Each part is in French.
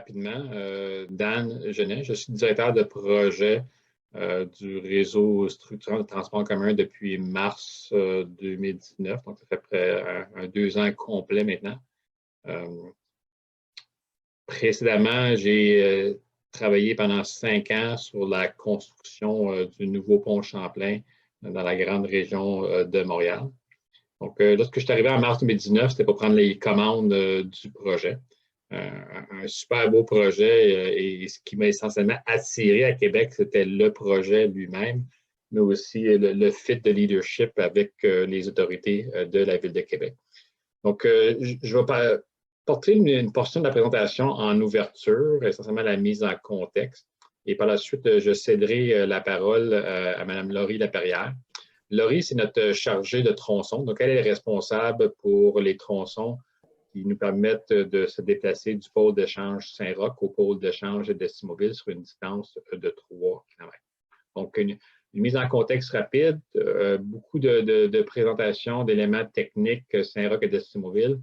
rapidement. Dan Genet, je suis directeur de projet du réseau structurant de transport en commun depuis mars 2019. Donc, ça fait près 2 ans complet maintenant. Précédemment, j'ai travaillé pendant 5 ans sur la construction du nouveau pont Champlain dans la grande région de Montréal. Donc, lorsque je suis arrivé en mars 2019, c'était pour prendre les commandes du projet. Un super beau projet et ce qui m'a essentiellement attiré à Québec, c'était le projet lui-même, mais aussi le fit de leadership avec les autorités de la Ville de Québec. Donc, je vais porter une portion de la présentation en ouverture, essentiellement la mise en contexte. Et par la suite, je céderai la parole à Mme Laurie Laperrière. Laurie, c'est notre chargée de tronçons. Donc, elle est responsable pour les tronçons qui nous permettent de se déplacer du pôle d'échange Saint-Roch au pôle d'échange d'Estimobile sur une distance de 3 km. Donc, une mise en contexte rapide, beaucoup de présentations d'éléments techniques Saint-Roch et d'Estimobile.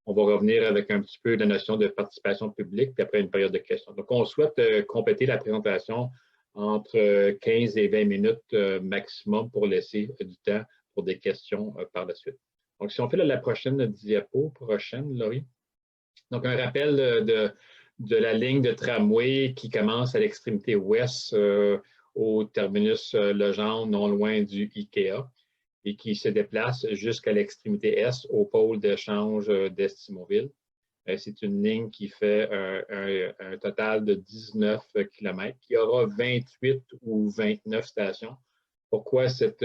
On va revenir avec un petit peu la notion de participation publique, puis après une période de questions. Donc, on souhaite compléter la présentation entre 15 et 20 minutes maximum pour laisser du temps pour des questions par la suite. Donc, si on fait la prochaine diapo, Laurie. Donc, un rappel de la ligne de tramway qui commence à l'extrémité ouest au terminus Legendre, non loin du IKEA, et qui se déplace jusqu'à l'extrémité est au pôle d'échange d'Estimobile. C'est une ligne qui fait un total de 19 km, qui aura 28 ou 29 stations. Pourquoi cette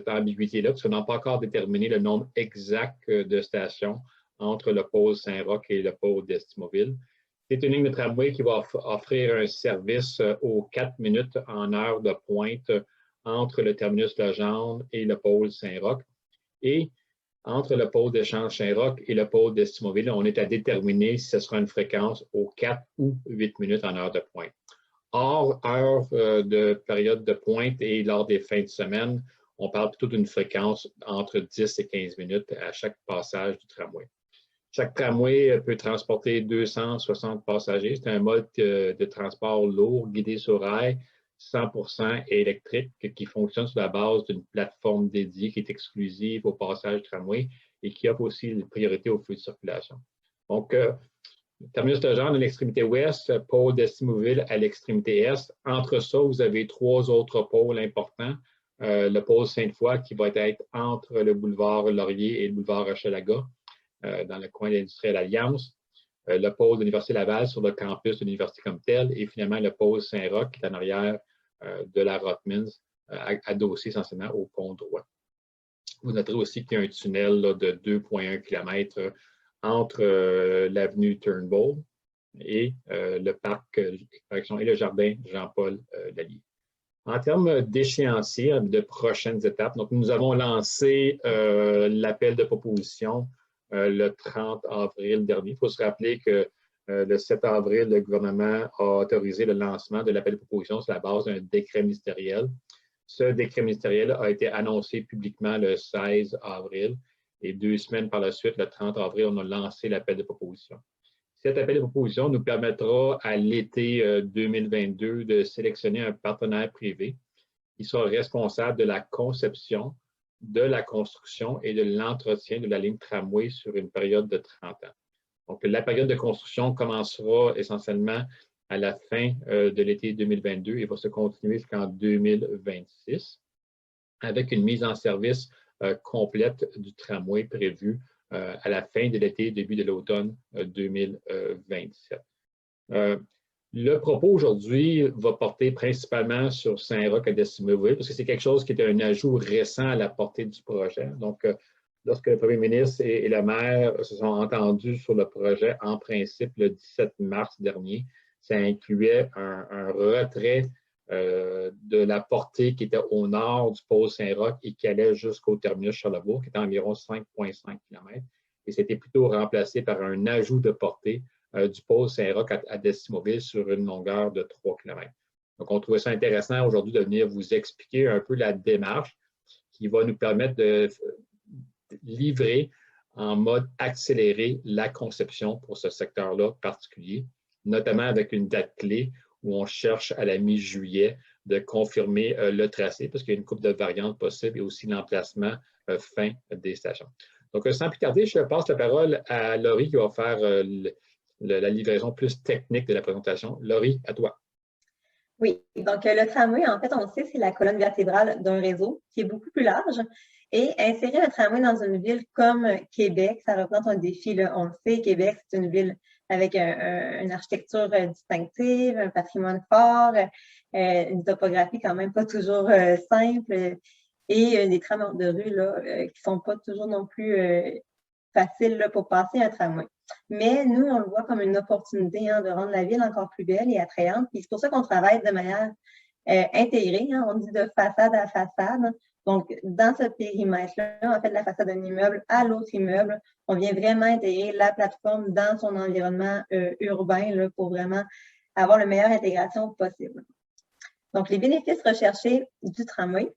ambiguïté-là? Parce qu'on n'a pas encore déterminé le nombre exact de stations entre le pôle Saint-Roch et le pôle d'Estimobile. C'est une ligne de tramway qui va offrir un service aux 4 minutes en heure de pointe entre le terminus Legendre et le pôle Saint-Roch. Et entre le pôle d'échange Saint-Roch et le pôle d'Estimobile, on est à déterminer si ce sera une fréquence aux 4 ou 8 minutes en heure de pointe. Hors heure de période de pointe et lors des fins de semaine, on parle plutôt d'une fréquence entre 10 et 15 minutes à chaque passage du tramway. Chaque tramway peut transporter 260 passagers. C'est un mode de transport lourd, guidé sur rail, 100% électrique, qui fonctionne sur la base d'une plateforme dédiée qui est exclusive au passage tramway et qui offre aussi une priorité aux flux de circulation. Donc, terminus Legendre à l'extrémité ouest, pôle d'Estimobile à l'extrémité est. Entre ça, vous avez 3 autres pôles importants. Le pôle Sainte-Foy qui va être entre le boulevard Laurier et le boulevard Hochelaga, dans le coin de l'Industrielle Alliance. Le pôle de l'Université Laval sur le campus de l'Université comme tel. Et finalement, le pôle Saint-Roch qui est en arrière de la Rothmans, adossé essentiellement au pont droit. Vous noterez aussi qu'il y a un tunnel là, de 2,1 km entre l'avenue Turnbull et le parc et le jardin Jean-Paul Lallier. En termes d'échéancier, de prochaines étapes, donc nous avons lancé l'appel de proposition le 30 avril dernier. Il faut se rappeler que le 7 avril, le gouvernement a autorisé le lancement de l'appel de proposition sur la base d'un décret ministériel. Ce décret ministériel a été annoncé publiquement le 16 avril. Et 2 semaines par la suite, le 30 avril, on a lancé l'appel de proposition. Cet appel de proposition nous permettra à l'été 2022 de sélectionner un partenaire privé qui sera responsable de la conception, de la construction et de l'entretien de la ligne tramway sur une période de 30 ans. Donc, la période de construction commencera essentiellement à la fin de l'été 2022 et va se continuer jusqu'en 2026 avec une mise en service complète du tramway prévue à la fin de l'été, début de l'automne 2027. Le propos aujourd'hui va porter principalement sur Saint-Roch et d'Estimobile parce que c'est quelque chose qui est un ajout récent à la portée du projet. Donc, lorsque le premier ministre et le maire se sont entendus sur le projet, en principe, le 17 mars dernier, ça incluait un retrait de la portée qui était au nord du pôle Saint-Roch et qui allait jusqu'au terminus Charlebourg, qui était environ 5,5 km. Et c'était plutôt remplacé par un ajout de portée du pôle Saint-Roch à d'Estimobile sur une longueur de 3 km. Donc, on trouvait ça intéressant aujourd'hui de venir vous expliquer un peu la démarche qui va nous permettre de livrer en mode accéléré la conception pour ce secteur-là particulier notamment avec une date clé où on cherche à la mi-juillet de confirmer le tracé, parce qu'il y a une couple de variantes possibles et aussi l'emplacement fin des stations. Donc, sans plus tarder, je passe la parole à Laurie qui va faire la livraison plus technique de la présentation. Laurie, à toi. Oui, donc le tramway, en fait, on le sait, c'est la colonne vertébrale d'un réseau qui est beaucoup plus large. Et insérer un tramway dans une ville comme Québec, ça représente un défi, là. On le sait, Québec, c'est une ville avec une architecture distinctive, un patrimoine fort, une topographie quand même pas toujours simple et des trams de rue là, qui sont pas toujours non plus faciles là, pour passer un tramway. Mais nous, on le voit comme une opportunité de rendre la ville encore plus belle et attrayante. Puis c'est pour ça qu'on travaille de manière intégrée. On dit de façade à façade. Donc, dans ce périmètre-là, en fait, de la façade d'un immeuble à l'autre immeuble, on vient vraiment intégrer la plateforme dans son environnement urbain là, pour vraiment avoir la meilleure intégration possible. Donc, les bénéfices recherchés du tramway.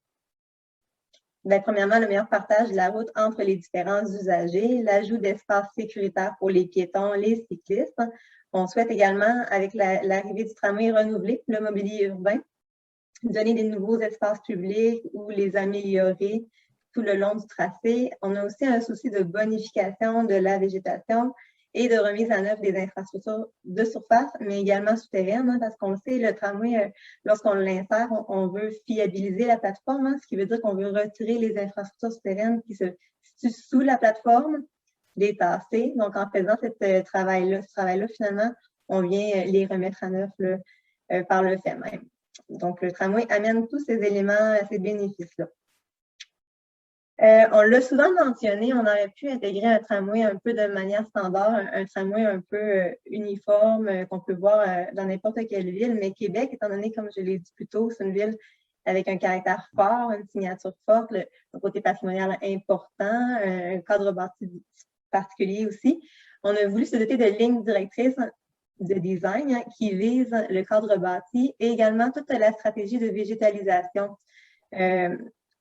Bien, premièrement, le meilleur partage de la route entre les différents usagers, l'ajout d'espaces sécuritaires pour les piétons, les cyclistes. On souhaite également, avec l'arrivée du tramway, renouveler le mobilier urbain, donner des nouveaux espaces publics ou les améliorer tout le long du tracé. On a aussi un souci de bonification de la végétation et de remise en œuvre des infrastructures de surface, mais également souterraines, parce qu'on le sait, le tramway, lorsqu'on l'insère, on veut fiabiliser la plateforme, ce qui veut dire qu'on veut retirer les infrastructures souterraines qui se situent sous la plateforme, les tasser. Donc, en faisant ce travail-là, finalement, on vient les remettre en œuvre par le fait même. Donc, le tramway amène tous ces éléments, ces bénéfices-là. On l'a souvent mentionné, on aurait pu intégrer un tramway un peu de manière standard, un tramway un peu uniforme qu'on peut voir dans n'importe quelle ville, mais Québec, étant donné, comme je l'ai dit plus tôt, c'est une ville avec un caractère fort, une signature forte, le côté patrimonial important, un cadre bâti particulier aussi. On a voulu se doter de lignes directrices de design qui visent le cadre bâti et également toute la stratégie de végétalisation.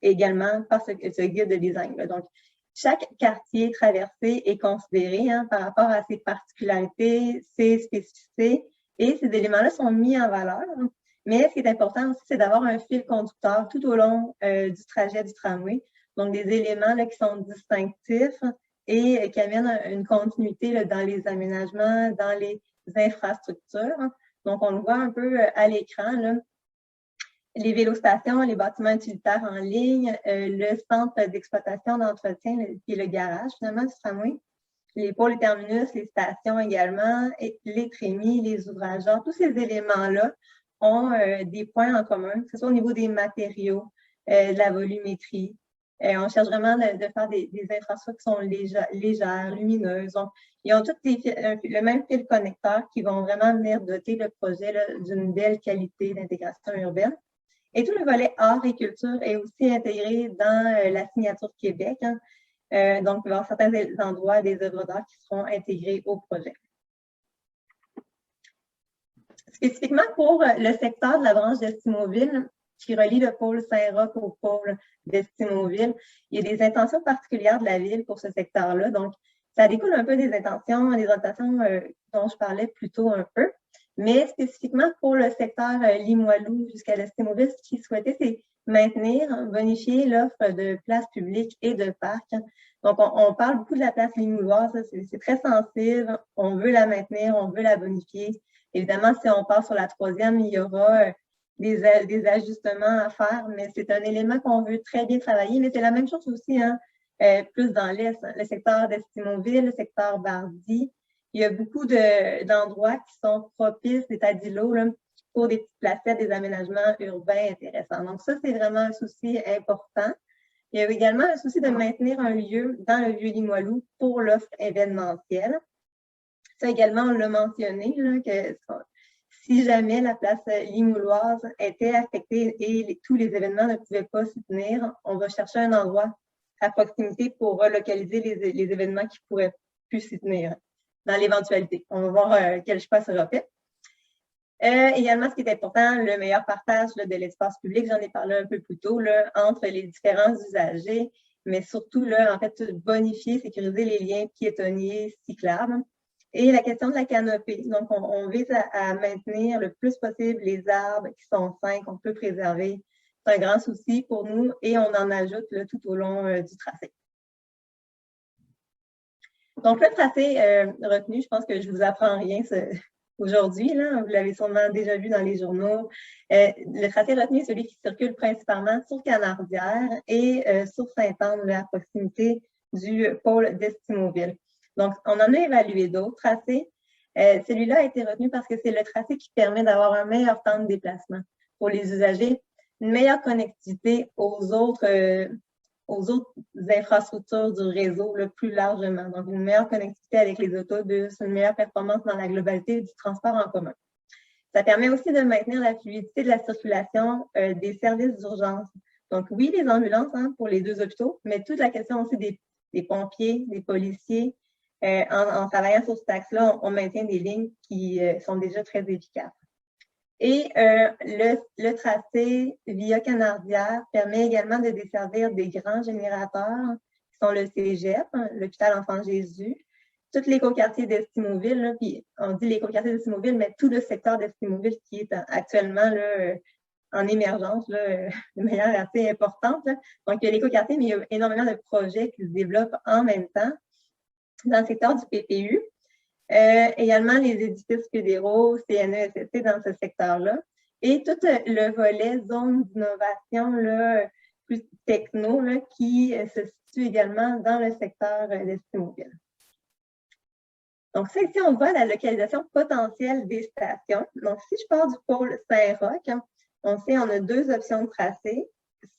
Également par ce guide de design. Donc, chaque quartier traversé est considéré par rapport à ses particularités, ses spécificités, et ces éléments-là sont mis en valeur. Mais ce qui est important aussi, c'est d'avoir un fil conducteur tout au long du trajet du tramway. Donc, des éléments là, qui sont distinctifs et qui amènent une continuité là, dans les aménagements, dans les infrastructures. Donc, on le voit un peu à l'écran, là. Les vélostations, les bâtiments utilitaires en ligne, le centre d'exploitation d'entretien, qui est le garage finalement du tramway, les pôles et terminus, les stations également, et les trémies, les ouvrages. Tous ces éléments-là ont des points en commun, que ce soit au niveau des matériaux, de la volumétrie. On cherche vraiment de faire des infrastructures qui sont légères, lumineuses. Ils ont tous le même fil connecteur qui vont vraiment venir doter le projet d'une belle qualité d'intégration urbaine. Et tout le volet art et culture est aussi intégré dans la signature Québec. Donc, il va y avoir certains endroits des œuvres d'art qui seront intégrées au projet. Spécifiquement pour le secteur de la branche d'Estimauville, qui relie le pôle Saint-Roch au pôle d'Estimauville, il y a des intentions particulières de la ville pour ce secteur-là. Donc, ça découle un peu des intentions dont je parlais plus tôt un peu. Mais spécifiquement pour le secteur Limoilou jusqu'à l'Estimauville, ce qu'ils souhaitaient, c'est maintenir, bonifier l'offre de places publiques et de parcs. Donc, on parle beaucoup de la place limouloise, c'est très sensible, on veut la maintenir, on veut la bonifier. Évidemment, si on part sur la troisième, il y aura des ajustements à faire, mais c'est un élément qu'on veut très bien travailler. Mais c'est la même chose aussi, plus dans l'Est, le secteur d'Estimauville, le secteur Bardy. Il y a beaucoup d'endroits qui sont propices, des tas d'îlots, pour des petites placettes, des aménagements urbains intéressants. Donc, ça, c'est vraiment un souci important. Il y a également un souci de maintenir un lieu dans le Vieux-Limoilou pour l'offre événementielle. Ça également, on l'a mentionné, là, que si jamais la place limouloise était affectée et tous les événements ne pouvaient pas s'y tenir, on va chercher un endroit à proximité pour relocaliser les événements qui pourraient plus s'y tenir dans l'éventualité. On va voir quel choix sera fait. Également, ce qui est important, le meilleur partage de l'espace public, j'en ai parlé un peu plus tôt, entre les différents usagers, mais surtout, en fait, bonifier, sécuriser les liens piétonniers, cyclables. Et la question de la canopée. Donc, on vise à maintenir le plus possible les arbres qui sont sains, qu'on peut préserver. C'est un grand souci pour nous et on en ajoute là, tout au long du tracé. Donc, le tracé retenu, je pense que je ne vous apprends rien aujourd'hui. Vous l'avez sûrement déjà vu dans les journaux. Le tracé retenu est celui qui circule principalement sur Canardière et sur Sainte-Anne, à proximité du pôle d'Estimauville. Donc, on en a évalué d'autres tracés. Celui-là a été retenu parce que c'est le tracé qui permet d'avoir un meilleur temps de déplacement pour les usagers, une meilleure connectivité aux autres infrastructures du réseau là, plus largement. Donc, une meilleure connectivité avec les autobus, une meilleure performance dans la globalité du transport en commun. Ça permet aussi de maintenir la fluidité de la circulation des services d'urgence. Donc, oui, les ambulances pour les 2 hôpitaux, mais toute la question aussi des pompiers, des policiers. En travaillant sur cet axe-là, on maintient des lignes qui sont déjà très efficaces. Et le tracé via Canardière permet également de desservir des grands générateurs qui sont le Cégep, l'hôpital Enfant Jésus, tous les écoquartiers d'Estimauville, puis on dit l'écoquartier d'Estimauville, mais tout le secteur d'Estimauville qui est actuellement là, en émergence de manière assez importante. Là. Donc, il y a l'écoquartier, mais il y a énormément de projets qui se développent en même temps dans le secteur du PPU. Également les édifices fédéraux, CNESST dans ce secteur-là. Et tout le volet zone d'innovation plus techno là, qui se situe également dans le secteur d'Estimauville. Donc, ça ici, on voit la localisation potentielle des stations. Donc, si je pars du pôle Saint-Roch, on sait qu'on a 2 options de tracé.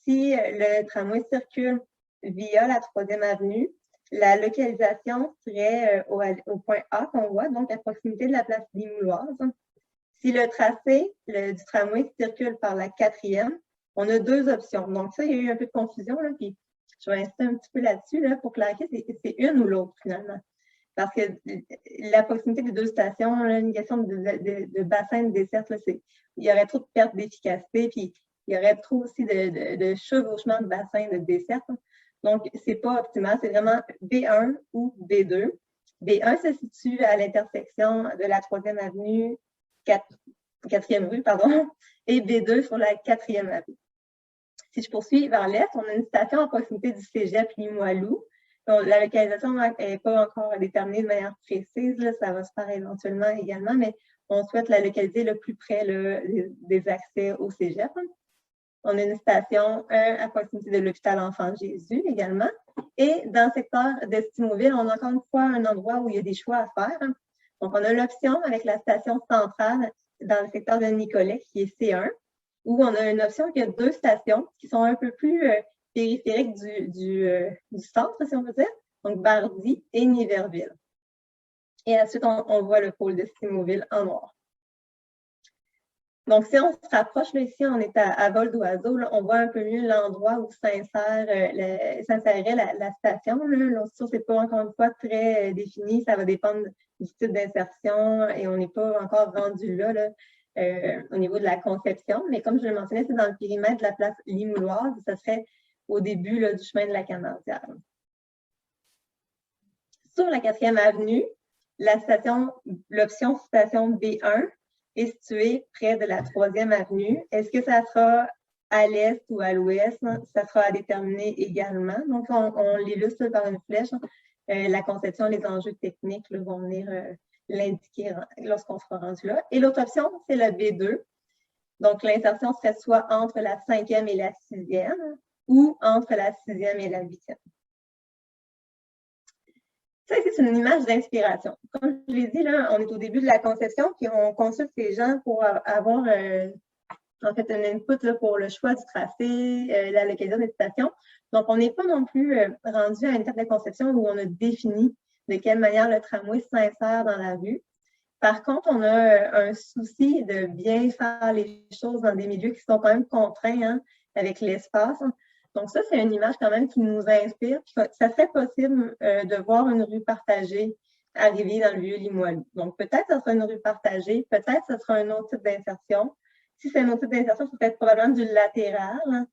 Si le tramway circule via la 3e avenue, la localisation serait au point A qu'on voit, donc à proximité de la place Limoulloise. Si le tracé du tramway circule par la 4e, on a 2 options. Donc ça, il y a eu un peu de confusion, là, puis je vais insister un petit peu là-dessus là, pour clarifier, c'est une ou l'autre finalement. Parce que la proximité des 2 stations, là, une question de bassin de desserte, là, il y aurait trop de perte d'efficacité, puis il y aurait trop aussi de chevauchement de bassin de desserte. Donc, ce n'est pas optimal, c'est vraiment B1 ou B2. B1 se situe à l'intersection de la 3e avenue, 4e rue, pardon, et B2 sur la 4e avenue. Si je poursuis vers l'est, on a une station à proximité du Cégep Limoilou. La localisation n'est pas encore déterminée de manière précise, là, ça va se faire éventuellement également, mais on souhaite la localiser le plus près là, des accès au Cégep. On a une station à proximité de l'hôpital Enfant Jésus également. Et dans le secteur d'Estimauville, on a encore une fois un endroit où il y a des choix à faire. Donc, on a l'option avec la station centrale dans le secteur de Nicolet, qui est C1, où on a une option qui a 2 stations qui sont un peu plus périphériques du centre, si on veut dire, donc Bardy et Niverville. Et ensuite, on voit le pôle d'Estimauville en noir. Donc, si on se rapproche, là, ici, on est à vol d'oiseau, on voit un peu mieux l'endroit où s'insérerait la station. Là, ce n'est pas encore une fois très défini, ça va dépendre du type d'insertion et on n'est pas encore rendu là, au niveau de la conception. Mais comme je le mentionnais, c'est dans le périmètre de la place Limouloise, ça serait au début là, du chemin de la Canardière. Sur la 4e avenue, l'option station B1 est située près de la 3e avenue. Est-ce que ça sera à l'est ou à l'ouest? Ça sera à déterminer également. Donc, on l'illustre par une flèche. La conception, les enjeux techniques là, vont venir l'indiquer lorsqu'on sera rendu là. Et l'autre option, c'est la B2. Donc, l'insertion serait soit entre la 5e et la 6e ou entre la 6e et la 8e. Ça, c'est une image d'inspiration. Comme je l'ai dit, là, on est au début de la conception, puis on consulte les gens pour avoir en fait un input là, pour le choix du tracé, la localisation des stations. Donc, on n'est pas non plus rendu à une étape de conception où on a défini de quelle manière le tramway s'insère dans la rue. Par contre, on a un souci de bien faire les choses dans des milieux qui sont quand même contraints avec l'espace. Donc ça, c'est une image quand même qui nous inspire. Ça serait possible de voir une rue partagée arriver dans le vieux Limoilou. Donc peut-être que ce sera une rue partagée, peut-être que ce sera un autre type d'insertion. Si c'est un autre type d'insertion, c'est peut-être probablement du latéral.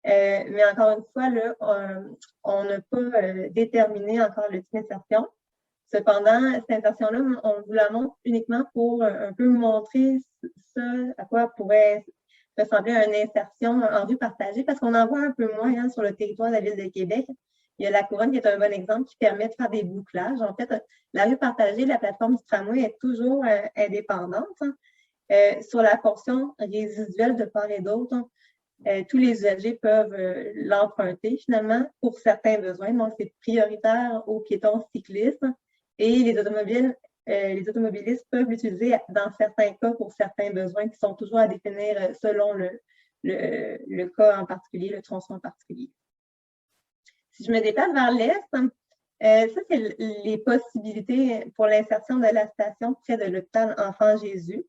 Mais encore une fois, là, on n'a pas déterminé encore le type d'insertion. Cependant, cette insertion-là, on vous la montre uniquement pour un peu montrer ça, à quoi pourrait ressembler une insertion en rue partagée, parce qu'on en voit un peu moins sur le territoire de la Ville de Québec. Il y a la Couronne qui est un bon exemple qui permet de faire des bouclages. En fait, la rue partagée, la plateforme du tramway est toujours indépendante. Sur la portion résiduelle de part et d'autre, tous les usagers peuvent l'emprunter finalement pour certains besoins. Donc, c'est prioritaire aux piétons cyclistes et les automobilistes peuvent l'utiliser dans certains cas pour certains besoins qui sont toujours à définir selon le cas en particulier, le tronçon en particulier. Si je me déplace vers l'est, ça, c'est les possibilités pour l'insertion de la station près de l'hôpital Enfant-Jésus.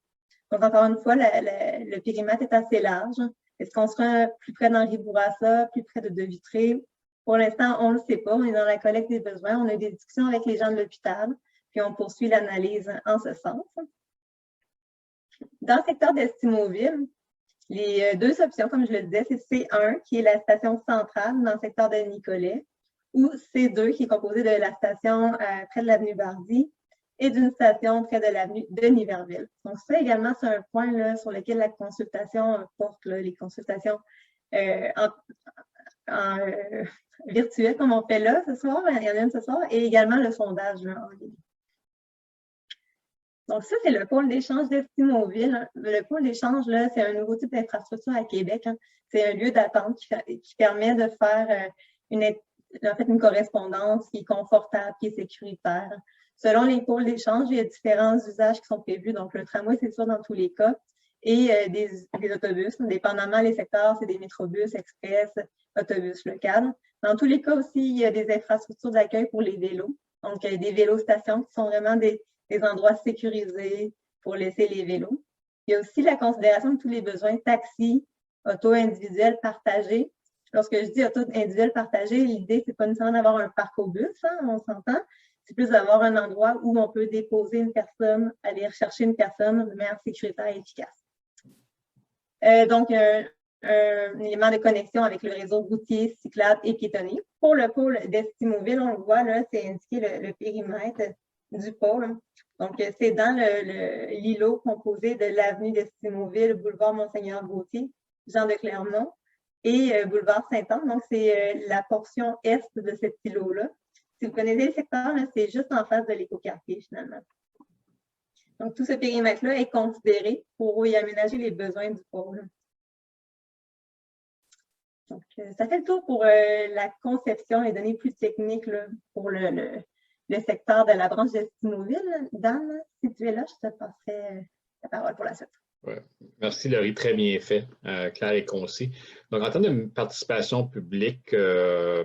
Donc, encore une fois, le périmètre est assez large. Est-ce qu'on sera plus près d'Henri Bourassa, plus près de Vitré? Pour l'instant, on ne le sait pas. On est dans la collecte des besoins. On a des discussions avec les gens de l'hôpital, puis on poursuit l'analyse en ce sens. Dans le secteur d'Estimauville, les deux options, comme je le disais, c'est C1, qui est la station centrale dans le secteur de Nicolet, ou C2, qui est composé de la station près de l'avenue Bardy et d'une station près de l'avenue de Niverville. Donc, ça également, c'est un point là, sur lequel la consultation porte, là, les consultations virtuelles, comme on fait là ce soir, il y en a une ce soir, et également le sondage là, en ligne. Donc, ça, c'est le pôle d'échange d'Estimauville. Le pôle d'échange, là, c'est un nouveau type d'infrastructure à Québec. C'est un lieu d'attente qui permet de faire une correspondance qui est confortable, qui est sécuritaire. Selon les pôles d'échange, il y a différents usages qui sont prévus. Donc, le tramway, c'est sûr dans tous les cas. Et des autobus, dépendamment les secteurs, c'est des métrobus, express, autobus local. Dans tous les cas aussi, il y a des infrastructures d'accueil pour les vélos. Donc, des vélostations qui sont vraiment des endroits sécurisés pour laisser les vélos. Il y a aussi la considération de tous les besoins taxis, auto individuels partagés. Lorsque je dis auto individuel partagé, l'idée, c'est pas nécessairement d'avoir un parc au bus, on s'entend. C'est plus d'avoir un endroit où on peut déposer une personne, aller rechercher une personne de manière sécuritaire et efficace. Donc, un élément de connexion avec le réseau routier, cyclable et piétonnier. Pour le pôle d'Estimauville, on le voit, là, c'est indiqué le périmètre du pôle. Donc, c'est dans l'îlot composé de l'avenue d'Estimauville, boulevard Monseigneur-Gauthier, Jean de Clermont et boulevard Saint-Anne. Donc, c'est la portion est de cet îlot-là. Si vous connaissez le secteur, c'est juste en face de l'écoquartier, finalement. Donc, tout ce périmètre-là est considéré pour y aménager les besoins du pôle. Donc, ça fait le tour pour la conception, les données plus techniques là, pour le secteur de la branche d'Estimauville. Dan, si tu es là, je te passerai la parole pour la suite. Ouais. Merci, Laurie. Très bien fait, clair et concis. Donc, en termes de participation publique,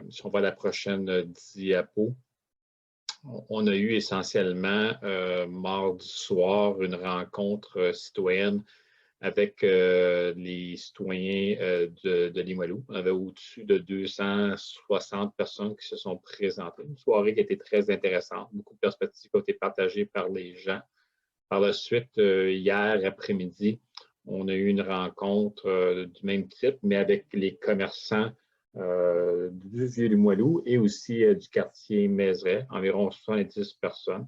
si on va à la prochaine diapo, on a eu essentiellement mardi soir une rencontre citoyenne avec les citoyens de Limoilou. On avait au-dessus de 260 personnes qui se sont présentées. Une soirée qui a été très intéressante. Beaucoup de perspectives ont été partagées par les gens. Par la suite, hier après-midi, on a eu une rencontre du même type, mais avec les commerçants du Vieux-Limoilou et aussi du quartier Mézeray, environ 70 personnes.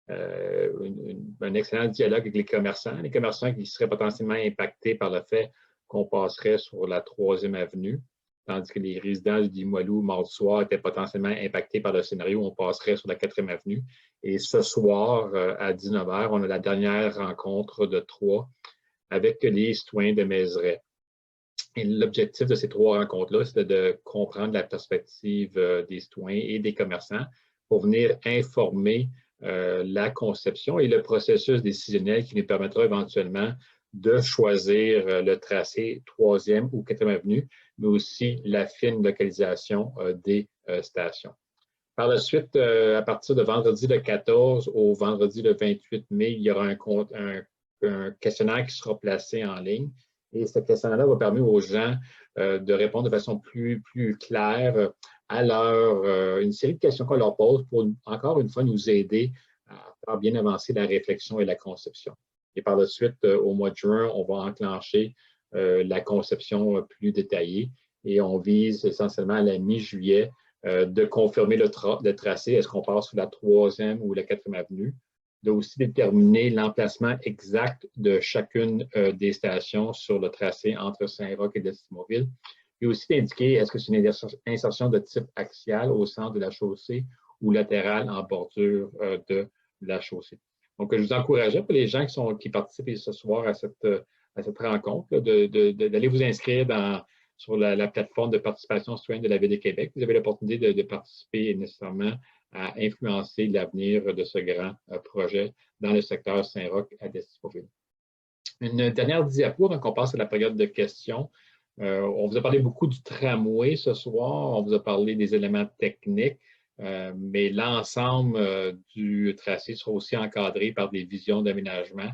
Un excellent dialogue avec les commerçants qui seraient potentiellement impactés par le fait qu'on passerait sur la 3e avenue, tandis que les résidents du Limoilou, mardi soir, étaient potentiellement impactés par le scénario où on passerait sur la 4e avenue. Et ce soir, à 19h, on a la dernière rencontre de 3 avec les citoyens de Mézeray. Et l'objectif de ces 3 rencontres-là, c'était de comprendre la perspective des citoyens et des commerçants pour venir informer la conception et le processus décisionnel qui nous permettra éventuellement de choisir le tracé 3e ou 4e avenue, mais aussi la fine localisation des stations. Par la suite, à partir de vendredi le 14 au vendredi le 28 mai, il y aura un questionnaire qui sera placé en ligne. Et ce questionnaire-là va permettre aux gens de répondre de façon plus claire à une série de questions qu'on leur pose pour, encore une fois, nous aider à faire bien avancer la réflexion et la conception. Et par la suite, au mois de juin, on va enclencher la conception plus détaillée et on vise essentiellement à la mi-juillet de confirmer le tracé. Est-ce qu'on passe sur la 3e ou la 4e avenue? De aussi déterminer l'emplacement exact de chacune des stations sur le tracé entre Saint-Roch et Destimosville. Et aussi d'indiquer est-ce que c'est une insertion de type axial au centre de la chaussée ou latérale en bordure de la chaussée. Donc, je vous encourageais pour les gens qui participent ce soir à cette rencontre, d'aller vous inscrire sur la plateforme de participation citoyenne de la Ville de Québec. Vous avez l'opportunité de participer nécessairement à influencer l'avenir de ce grand projet dans le secteur Saint-Roch à Destimosville. Une dernière diapo, donc on passe à la période de questions. On vous a parlé beaucoup du tramway ce soir, on vous a parlé des éléments techniques, mais l'ensemble du tracé sera aussi encadré par des visions d'aménagement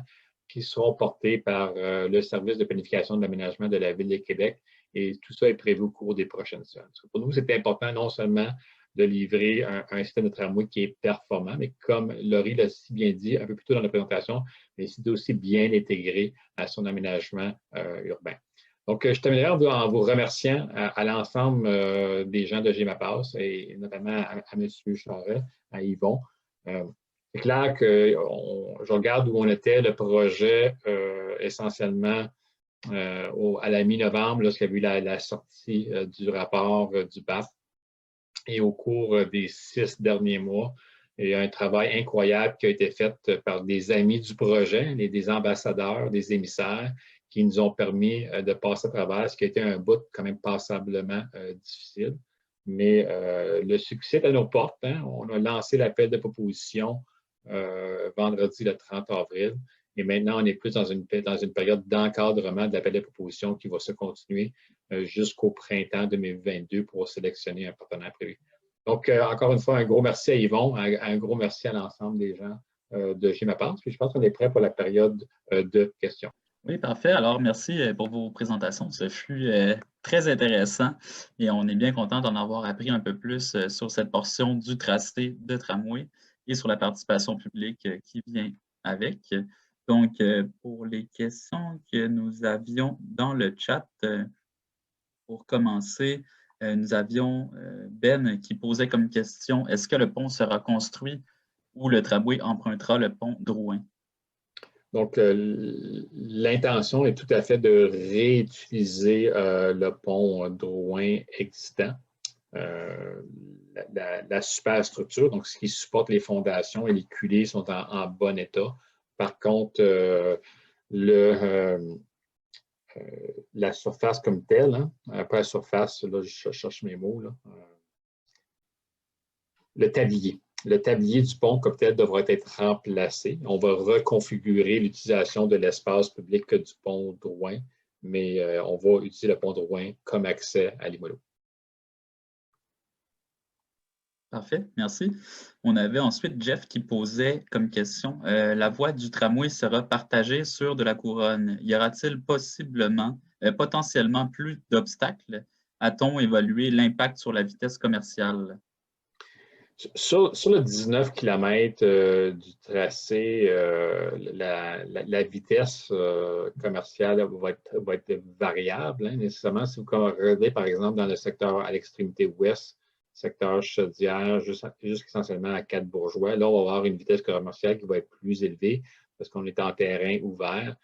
qui seront portées par le service de planification de l'aménagement de la Ville de Québec, et tout ça est prévu au cours des prochaines semaines. Pour nous, c'est important non seulement de livrer un système de tramway qui est performant, mais comme Laurie l'a si bien dit un peu plus tôt dans la présentation, mais c'est aussi bien intégré à son aménagement urbain. Donc, je terminerai en vous remerciant à l'ensemble des gens de GMAPAS et notamment à M. Charest, à Yvon. C'est clair que je regarde où on était, le projet essentiellement à la mi-novembre, lorsqu'il y a eu la sortie du rapport du BAP. Et au cours des 6 derniers mois, il y a un travail incroyable qui a été fait par des amis du projet, des ambassadeurs, des émissaires, qui nous ont permis de passer à travers ce qui a été un bout quand même passablement difficile. Mais le succès est à nos portes. Hein. On a lancé l'appel de proposition vendredi le 30 avril. Et maintenant, on est plus dans une période d'encadrement de l'appel de proposition qui va se continuer jusqu'au printemps 2022 pour sélectionner un partenaire prévu. Donc, encore une fois, un gros merci à Yvon, un gros merci à l'ensemble des gens de GMAPAS. Puis je pense qu'on est prêt pour la période de questions. Oui, parfait. Alors, merci pour vos présentations. Ce fut très intéressant et on est bien content d'en avoir appris un peu plus sur cette portion du tracé de tramway et sur la participation publique qui vient avec. Donc, pour les questions que nous avions dans le chat, pour commencer, nous avions Ben qui posait comme question, est-ce que le pont sera construit ou le tramway empruntera le pont Drouin? Donc, l'intention est tout à fait de réutiliser le pont Drouin existant. La superstructure, donc ce qui supporte les fondations et les culées sont en bon état. Par contre, la surface comme telle, hein, après la surface, là, je cherche mes mots, là, le tablier du pont comme tel devra être remplacé. On va reconfigurer l'utilisation de l'espace public du pont Drouin, mais on va utiliser le pont Drouin comme accès à Limoilou. Parfait, merci. On avait ensuite Jeff qui posait comme question, la voie du tramway sera partagée sur de la couronne. Y aura-t-il potentiellement plus d'obstacles? A-t-on évalué l'impact sur la vitesse commerciale? Sur le 19 km du tracé, la vitesse commerciale va être variable, hein, nécessairement. Si vous regardez, par exemple, dans le secteur à l'extrémité ouest, secteur Chaudière, jusqu'essentiellement à Quatre-Bourgeois, là, on va avoir une vitesse commerciale qui va être plus élevée parce qu'on est en terrain ouvert.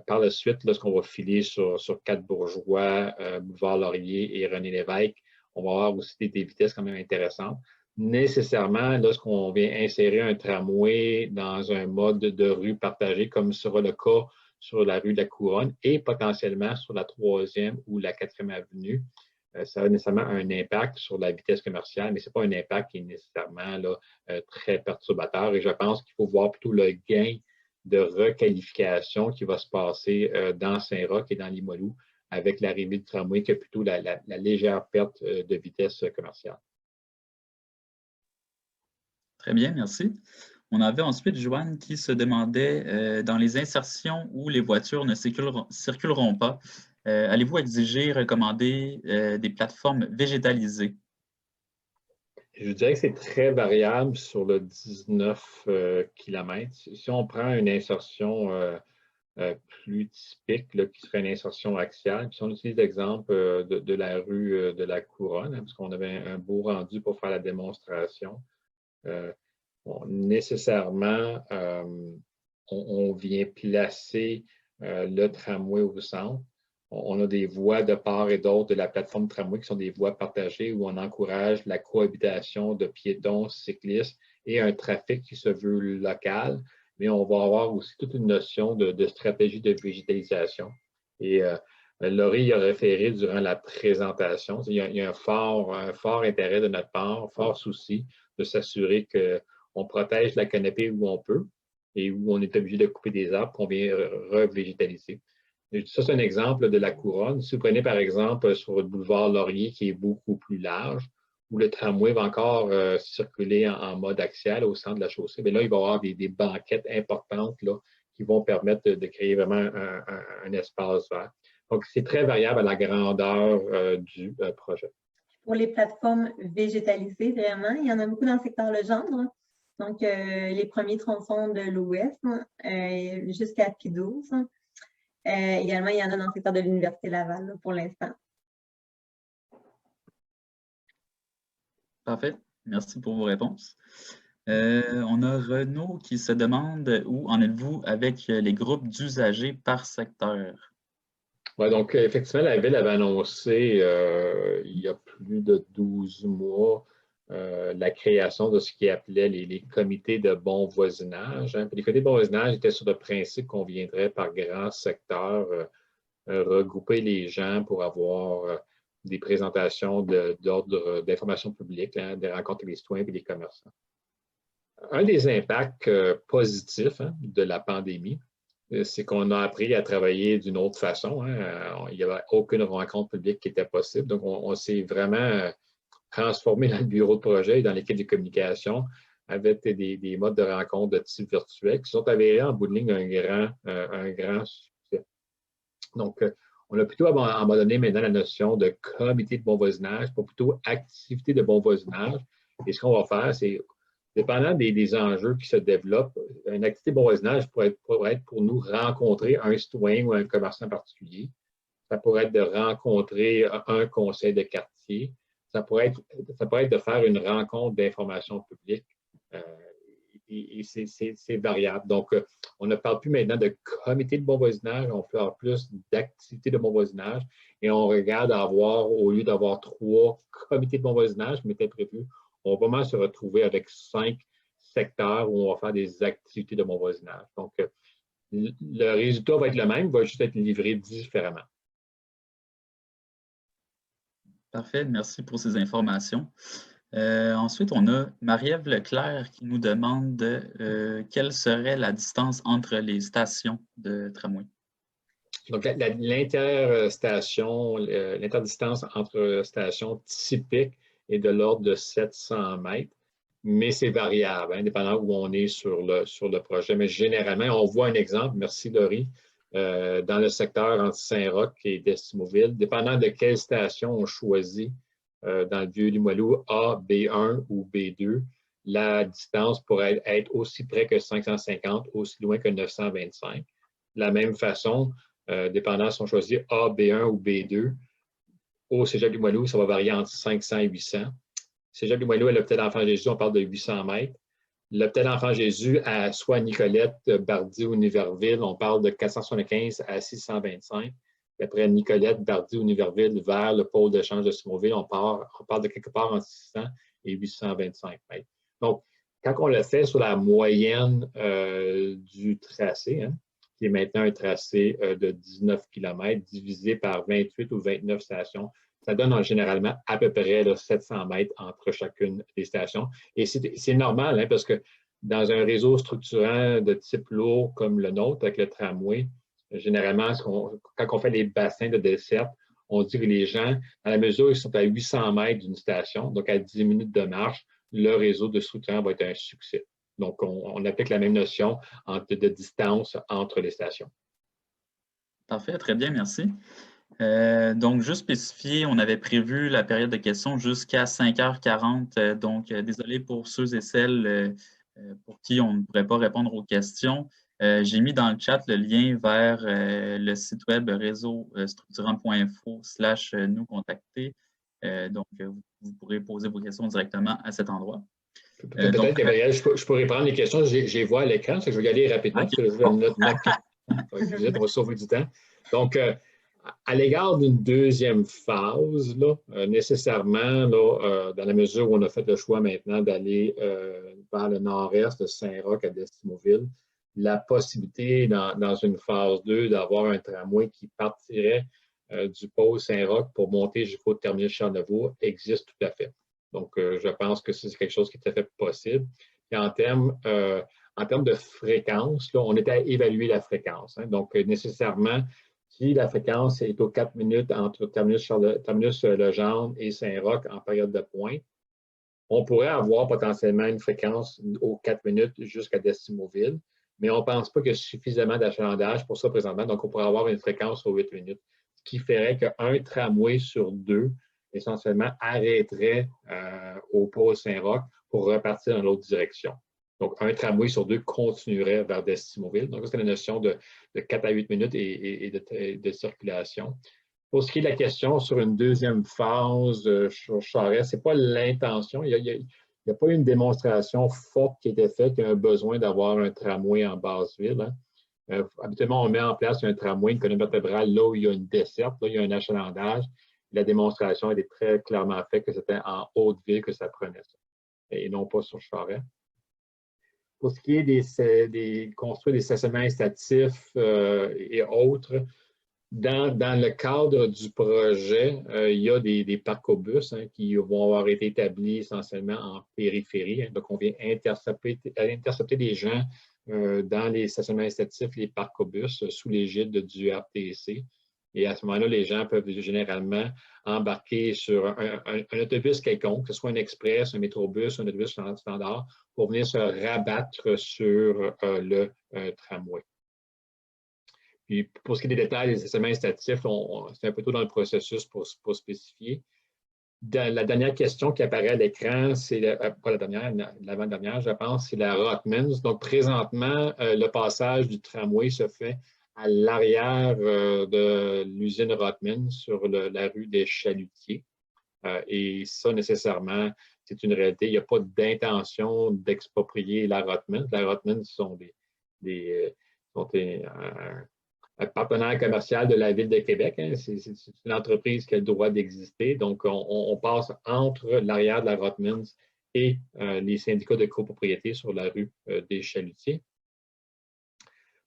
Par la suite, lorsqu'on va filer sur Quatre-Bourgeois, Boulevard Laurier et René Lévesque, on va avoir aussi des vitesses quand même intéressantes. Nécessairement, lorsqu'on vient insérer un tramway dans un mode de rue partagée, comme sera le cas sur la rue de la Couronne et potentiellement sur la 3e ou la 4e avenue, ça a nécessairement un impact sur la vitesse commerciale, mais ce n'est pas un impact qui est nécessairement là, très perturbateur. Et je pense qu'il faut voir plutôt le gain de requalification qui va se passer dans Saint-Roch et dans Limoilou avec l'arrivée du tramway que plutôt la légère perte de vitesse commerciale. Très bien, merci. On avait ensuite Joanne qui se demandait, dans les insertions où les voitures ne circuleront pas, allez-vous exiger, recommander des plateformes végétalisées? Je dirais que c'est très variable sur le 19 km. Si on prend une insertion plus typique, là, qui serait une insertion axiale. Puis si on utilise l'exemple de la rue de la Couronne, parce qu'on avait un beau rendu pour faire la démonstration, nécessairement, on vient placer le tramway au centre. On a des voies de part et d'autre de la plateforme tramway qui sont des voies partagées où on encourage la cohabitation de piétons, cyclistes et un trafic qui se veut local. Mais on va avoir aussi toute une notion de stratégie de végétalisation. Et Laurie y a référé durant la présentation. Il y a un fort intérêt de notre part, un fort souci de s'assurer qu'on protège la canopée où on peut et où on est obligé de couper des arbres qu'on vient revégétaliser. Ça, c'est un exemple de la couronne. Si vous prenez, par exemple, sur le boulevard Laurier, qui est beaucoup plus large, où le tramway va encore circuler en mode axial au centre de la chaussée, bien là, il va y avoir des banquettes importantes là, qui vont permettre de créer vraiment un espace vert. Donc, c'est très variable à la grandeur du projet. Pour les plateformes végétalisées, vraiment, il y en a beaucoup dans le secteur Legendre. Donc, les premiers tronçons de l'Ouest jusqu'à P12. Également, il y en a dans le secteur de l'Université Laval là, pour l'instant. Parfait. Merci pour vos réponses. On a Renaud qui se demande où en êtes-vous avec les groupes d'usagers par secteur? Oui, donc effectivement, la Ville avait annoncé il y a plus de 12 mois la création de ce qu'ils appelaient les comités de bon voisinage. Hein. Les comités de bon voisinage étaient sur le principe qu'on viendrait par grands secteurs regrouper les gens pour avoir des présentations d'ordre d'information publique, hein, des rencontres avec les citoyens et les commerçants. Un des impacts positifs de la pandémie, c'est qu'on a appris à travailler d'une autre façon. Hein. Il n'y avait aucune rencontre publique qui était possible. Donc, on s'est vraiment transformé dans le bureau de projet et dans l'équipe de communication avec des modes de rencontre de type virtuel qui sont avérés en bout de ligne un grand succès. Donc, on a plutôt abandonné maintenant la notion de comité de bon voisinage pour plutôt activité de bon voisinage. Et ce qu'on va faire, c'est, dépendant des enjeux qui se développent, une activité de bon voisinage pourrait être pour nous rencontrer un citoyen ou un commerçant particulier. Ça pourrait être de rencontrer un conseil de quartier. Ça pourrait être de faire une rencontre d'information publique. Et c'est variable. Donc, on ne parle plus maintenant de comité de bon voisinage, on parle plus d'activité de bon voisinage et on regarde à avoir, au lieu d'avoir 3 comités de bon voisinage qui étaient prévus, on va vraiment se retrouver avec 5 secteurs où on va faire des activités de bon voisinage. Donc, le résultat va être le même, il va juste être livré différemment. Parfait, merci pour ces informations. Ensuite, on a Marie-Ève Leclerc qui nous demande quelle serait la distance entre les stations de tramway. Donc, l'interdistance entre stations typiques est de l'ordre de 700 mètres, mais c'est variable, hein, dépendant où on est sur le projet. Mais généralement, on voit un exemple, merci Laurie, dans le secteur entre Saint-Roch et d'Estimauville, dépendant de quelle station on choisit dans le Vieux-Limoilou, A, B1 ou B2, la distance pourrait être aussi près que 550, aussi loin que 925. De la même façon, dépendant si on choisit A, B1 ou B2, au Cégep-Limoilou, ça va varier entre 500 et 800. Cégep-Limoilou, à l'hôpital Enfant Jésus, on parle de 800 mètres. L'hôpital Enfant Jésus, à soit Nicolette, Bardy ou Niverville, on parle de 475 à 625. Après Nicolette, Bardy ou Niverville, vers le pôle d'échange de Simouville, on parle de quelque part entre 600 et 825 mètres. Donc, quand on le fait sur la moyenne du tracé, hein, qui est maintenant un tracé de 19 km divisé par 28 ou 29 stations, ça donne généralement à peu près là, 700 mètres entre chacune des stations. Et c'est normal, hein, parce que dans un réseau structurant de type lourd comme le nôtre, avec le tramway, généralement, quand on fait les bassins de desserte, on dit que les gens, dans la mesure où ils sont à 800 mètres d'une station, donc à 10 minutes de marche, le réseau de structurant va être un succès. Donc, on applique la même notion de distance entre les stations. Parfait, très bien, merci. Donc, juste spécifier, on avait prévu la période de questions jusqu'à 5h40. Donc, désolé pour ceux et celles pour qui on ne pourrait pas répondre aux questions. J'ai mis dans le chat le lien vers le site web réseaustructurant.info/nous contacter. Donc, vous pourrez poser vos questions directement à cet endroit. Peut-être, Gabriel, je pourrais prendre les questions. Je les vois à l'écran, je vais y aller rapidement, parce que je note on va sauver du temps. Donc, à l'égard d'une deuxième phase, là, nécessairement, là, dans la mesure où on a fait le choix maintenant d'aller vers le nord-est de Saint-Roch à Destimoville, la possibilité dans une phase 2 d'avoir un tramway qui partirait du pôle Saint-Roch pour monter jusqu'au terminus Charlebourg existe tout à fait. Donc, je pense que c'est quelque chose qui est tout à fait possible. Et en termes de fréquence, là, on est à évaluer la fréquence. Hein. Donc, nécessairement, si la fréquence est aux 4 minutes entre terminus Legendre et Saint-Roch en période de pointe, on pourrait avoir potentiellement une fréquence aux 4 minutes jusqu'à Destimoville, mais on ne pense pas qu'il y a suffisamment d'achalandage pour ça présentement. Donc, on pourrait avoir une fréquence aux 8 minutes, ce qui ferait qu'un tramway sur 2 essentiellement arrêterait au pôle Saint-Roch pour repartir dans l'autre direction. Donc, un tramway sur 2 continuerait vers Destimoville. Donc, c'est la notion de 4 à 8 minutes et de circulation. Pour ce qui est de la question sur une deuxième phase sur Charest, ce n'est pas l'intention. Il n'y a pas eu une démonstration forte qui a été faite qu'il y a un besoin d'avoir un tramway en Basse-Ville. Hein. Habituellement, on met en place un tramway, une colonne vertébrale, là où il y a une desserte, là où il y a un achalandage. La démonstration était très clairement faite que c'était en Haute-Ville que ça prenait ça, et non pas sur Charest. Pour ce qui est des construire des stationnements incitatifs et autres, dans le cadre du projet, il y a des parcs-bus qui vont avoir été établis essentiellement en périphérie. Hein. Donc, on vient intercepter des gens dans les stationnements incitatifs, les parcs-bus, sous l'égide du RTC. Et à ce moment-là, les gens peuvent généralement embarquer sur un autobus quelconque, que ce soit un express, un métrobus, un autobus standard, pour venir se rabattre sur le tramway. Puis pour ce qui est des détails des stationnements incitatifs, c'est un peu tôt dans le processus pour spécifier. La dernière question qui apparaît à l'écran, c'est pas la dernière, l'avant-dernière, je pense, c'est la Rothmans. Donc présentement, le passage du tramway se fait à l'arrière de l'usine Rothmans sur la rue des Chalutiers. Et ça, nécessairement, c'est une réalité. Il n'y a pas d'intention d'exproprier la Rothmans. La Rothmans sont un partenaire commercial de la Ville de Québec. Hein. C'est une entreprise qui a le droit d'exister. Donc, on passe entre l'arrière de la Rothmans et les syndicats de copropriété sur la rue des Chalutiers.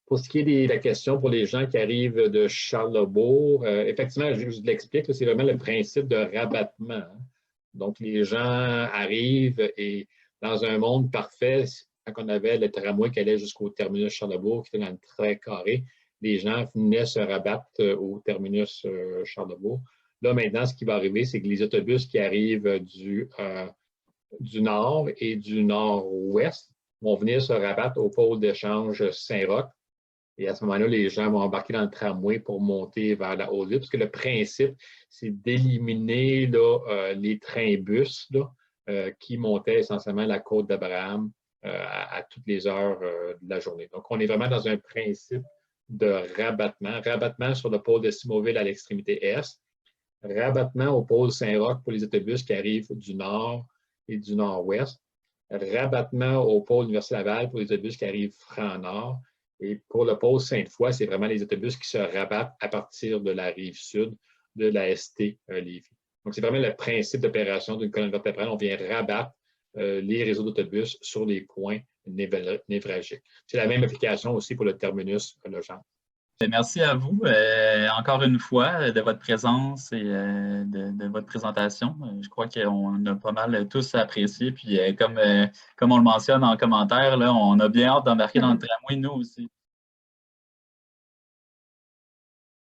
Pour ce qui est de la question pour les gens qui arrivent de Charlebourg, effectivement, je vous l'explique, c'est vraiment le principe de rabattement. Hein. Donc, les gens arrivent et dans un monde parfait, quand on avait le tramway qui allait jusqu'au terminus Charlebourg, qui était dans le trait carré, les gens venaient se rabattre au terminus Charlebourg. Là, maintenant, ce qui va arriver, c'est que les autobus qui arrivent du nord et du nord-ouest vont venir se rabattre au pôle d'échange Saint-Roch. Et à ce moment-là, les gens vont embarquer dans le tramway pour monter vers la Haute-Ville, parce que le principe, c'est d'éliminer les trains-bus qui montaient essentiellement la côte d'Abraham à toutes les heures de la journée. Donc, on est vraiment dans un principe de rabattement sur le pôle de Destimoville à l'extrémité est, rabattement au pôle Saint-Roch pour les autobus qui arrivent du nord et du nord-ouest, rabattement au pôle Université Laval pour les autobus qui arrivent franc-nord. Et pour le pôle Sainte-Foy, c'est vraiment les autobus qui se rabattent à partir de la rive sud de la ST Lévis. Donc, c'est vraiment le principe d'opération d'une colonne vertébrale. On vient rabattre les réseaux d'autobus sur les points névralgiques. C'est la même application aussi pour le terminus Legendre. Merci à vous encore une fois de votre présence et de votre présentation. Je crois qu'on a pas mal tous apprécié. Puis comme on le mentionne en commentaire, là, on a bien hâte d'embarquer dans le tramway, nous aussi.